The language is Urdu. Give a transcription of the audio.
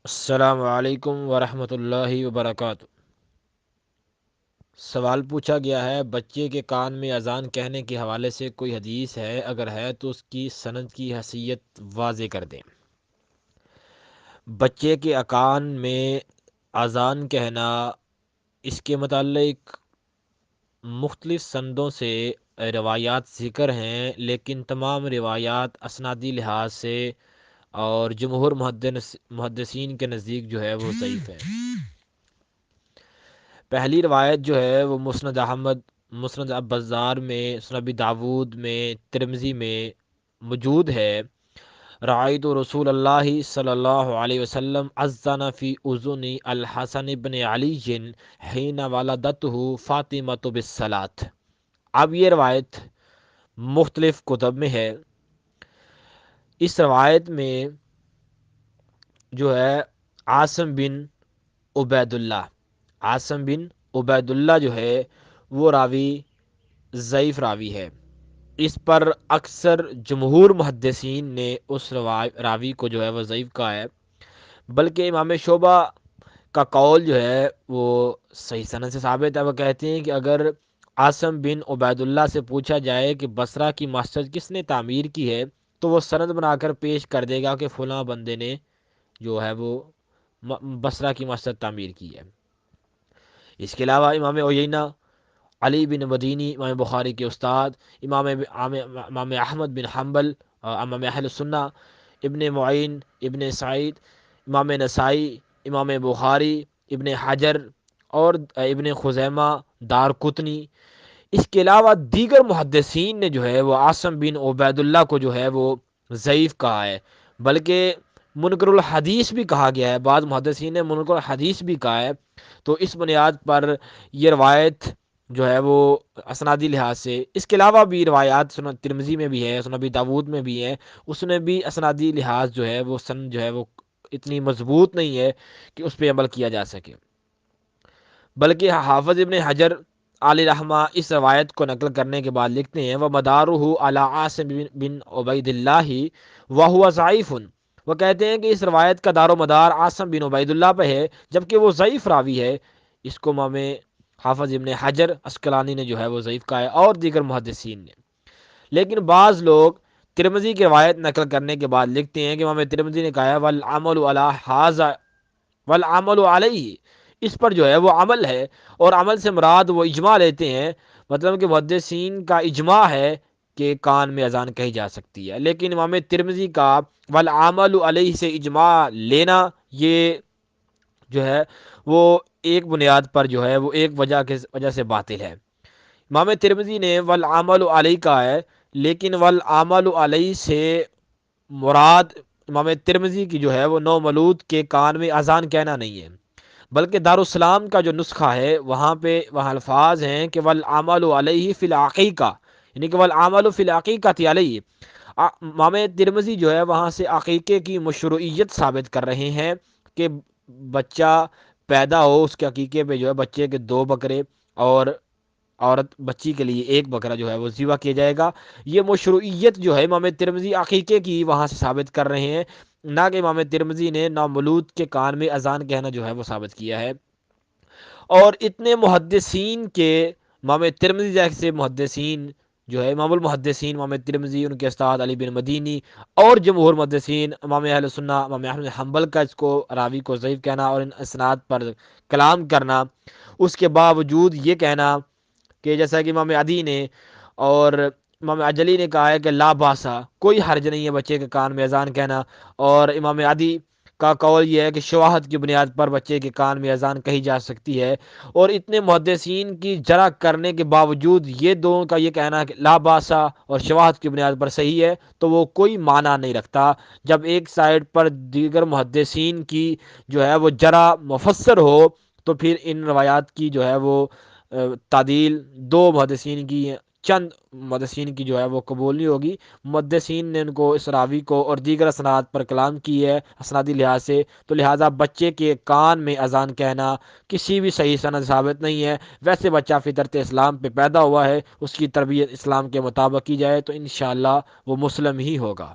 السلام علیکم ورحمۃ اللہ وبرکاتہ۔ سوال پوچھا گیا ہے، بچے کے کان میں اذان کہنے کے حوالے سے کوئی حدیث ہے؟ اگر ہے تو اس کی سند کی حیثیت واضح کر دیں۔ بچے کے کان میں اذان کہنا، اس کے متعلق مختلف سندوں سے روایات ذکر ہیں، لیکن تمام روایات اسنادی لحاظ سے اور جمہور محدثین کے نزدیک جو ہے وہ ضعیف ہے۔ پہلی روایت جو ہے وہ مسند احمد، مسند بزار میں، سنن ابی داود میں، ترمذی میں موجود ہے۔ رعایت رسول اللہ صلی اللہ علیہ وسلم اذن فی اذن الحسن بن علی حین ولدتہ فاطمۃ بالصلاۃ۔ اب یہ روایت مختلف کتب میں ہے۔ اس روایت میں جو ہے عاصم بن عبید اللہ جو ہے وہ راوی ضعیف راوی ہے۔ اس پر اکثر جمہور محدثین نے اس راوی کو جو ہے وہ ضعیف کہا ہے، بلکہ امام شعبہ کا قول جو ہے وہ صحیح سند سے ثابت ہے۔ وہ کہتے ہیں کہ اگر عاصم بن عبید اللہ سے پوچھا جائے کہ بصرہ کی مسجد کس نے تعمیر کی ہے، تو وہ سند بنا کر پیش کر دے گا کہ فلاں بندے نے جو ہے وہ بصرہ کی مسجد تعمیر کی ہے۔ اس کے علاوہ امام عیینہ، علی بن مدینی امام بخاری کے استاد، امام احمد بن حنبل، امام اہل سنہ، ابن معین، ابن سعید، امام نسائی، امام بخاری، ابن حجر اور ابن خزیمہ، دار قطنی، اس کے علاوہ دیگر محدثین نے جو ہے وہ عاصم بن عبید اللہ کو جو ہے وہ ضعیف کہا ہے، بلکہ منکر الحدیث بھی کہا گیا ہے۔ بعض محدثین نے منکر الحدیث بھی کہا ہے۔ تو اس بنیاد پر یہ روایت جو ہے وہ اسنادی لحاظ سے، اس کے علاوہ بھی روایات سنن ترمذی میں بھی ہے، سنن ابی داود میں بھی ہے، اس میں بھی اسنادی لحاظ جو ہے وہ سند جو ہے وہ اتنی مضبوط نہیں ہے کہ اس پہ عمل کیا جا سکے۔ بلکہ حافظ ابن حجر علی رحمہ اس روایت کو نقل کرنے کے بعد لکھتے ہیں، وہ مدارہ علی عاصم بن عبید اللہ وہو ضعیف۔ وہ کہتے ہیں کہ اس روایت کا دار و مدار عاصم بن عبید اللہ پہ ہے، جبکہ وہ ضعیف راوی ہے۔ اس کو امام حافظ ابن حجر عسقلانی نے جو ہے وہ ضعیف کہا ہے، اور دیگر محدثین نے۔ لیکن بعض لوگ ترمذی کی روایت نقل کرنے کے بعد لکھتے ہیں کہ امام ترمذی نے کہا ہے والعمل علی ھذا والعمل علیہ، اس پر جو ہے وہ عمل ہے، اور عمل سے مراد وہ اجماع لیتے ہیں، مطلب کہ محدثین کا اجماع ہے کہ کان میں اذان کہی جا سکتی ہے۔ لیکن امام ترمذی کا والعمل علیہ سے اجماع لینا، یہ جو ہے وہ ایک بنیاد پر جو ہے وہ ایک وجہ سے باطل ہے۔ امام ترمذی نے والعمل علیہ کہا ہے، لیکن والعمل علیہ سے مراد امام ترمذی کی جو ہے وہ نو مولود کے کان میں اذان کہنا نہیں ہے، بلکہ دارالسلام کا جو نسخہ ہے وہاں الفاظ ہیں کہ والعمل علیہ فی العقیقہ، یعنی کہ والعمل فی العقیقۃ علیہ۔ امام ترمذی جو ہے وہاں سے عقیقے کی مشروعیت ثابت کر رہے ہیں کہ بچہ پیدا ہو، اس کے عقیقے پہ جو ہے بچے کے 2 بکرے اور عورت بچی کے لیے 1 بکرا جو ہے وہ ذبح کیا جائے گا۔ یہ مشروعیت جو ہے امام ترمذی عقیقے کی وہاں سے ثابت کر رہے ہیں، نہ کہ امام ترمذی نے نامولود کے کان میں اذان کہنا جو ہے وہ ثابت کیا ہے۔ اور اتنے محدثین کے امام ترمذی جیسے محدثین جو ہے امام المحدثین امام ترمذی، ان کے استاد علی بن مدینی اور جمہور محدثین امام اہل سنہ امام احمد حنبل کا اس کو راوی کو ضعیف کہنا اور ان اسناد پر کلام کرنا، اس کے باوجود یہ کہنا کہ جیسا کہ امام عدی نے اور امام اجلی نے کہا ہے کہ لا باسا، کوئی حرج نہیں ہے بچے کے کان میں اذان کہنا، اور امام عدی کا قول یہ ہے کہ شواہد کی بنیاد پر بچے کے کان میں اذان کہی جا سکتی ہے۔ اور اتنے محدثین کی جرح کرنے کے باوجود یہ دونوں کا یہ کہنا کہ لا باسا اور شواہد کی بنیاد پر صحیح ہے، تو وہ کوئی معنی نہیں رکھتا۔ جب ایک سائڈ پر دیگر محدثین کی جو ہے وہ جرح مفسر ہو، تو پھر ان روایات کی جو ہے وہ تعدیل چند محدثین کی جو ہے وہ قبول نہیں ہوگی۔ محدثین نے ان کو اس راوی کو اور دیگر اسناد پر کلام کی ہے اسنادی لحاظ سے، تو لہٰذا بچے کے کان میں اذان کہنا کسی بھی صحیح سند ثابت نہیں ہے۔ ویسے بچہ فطرت اسلام پہ پیدا ہوا ہے، اس کی تربیت اسلام کے مطابق کی جائے تو انشاءاللہ وہ مسلم ہی ہوگا۔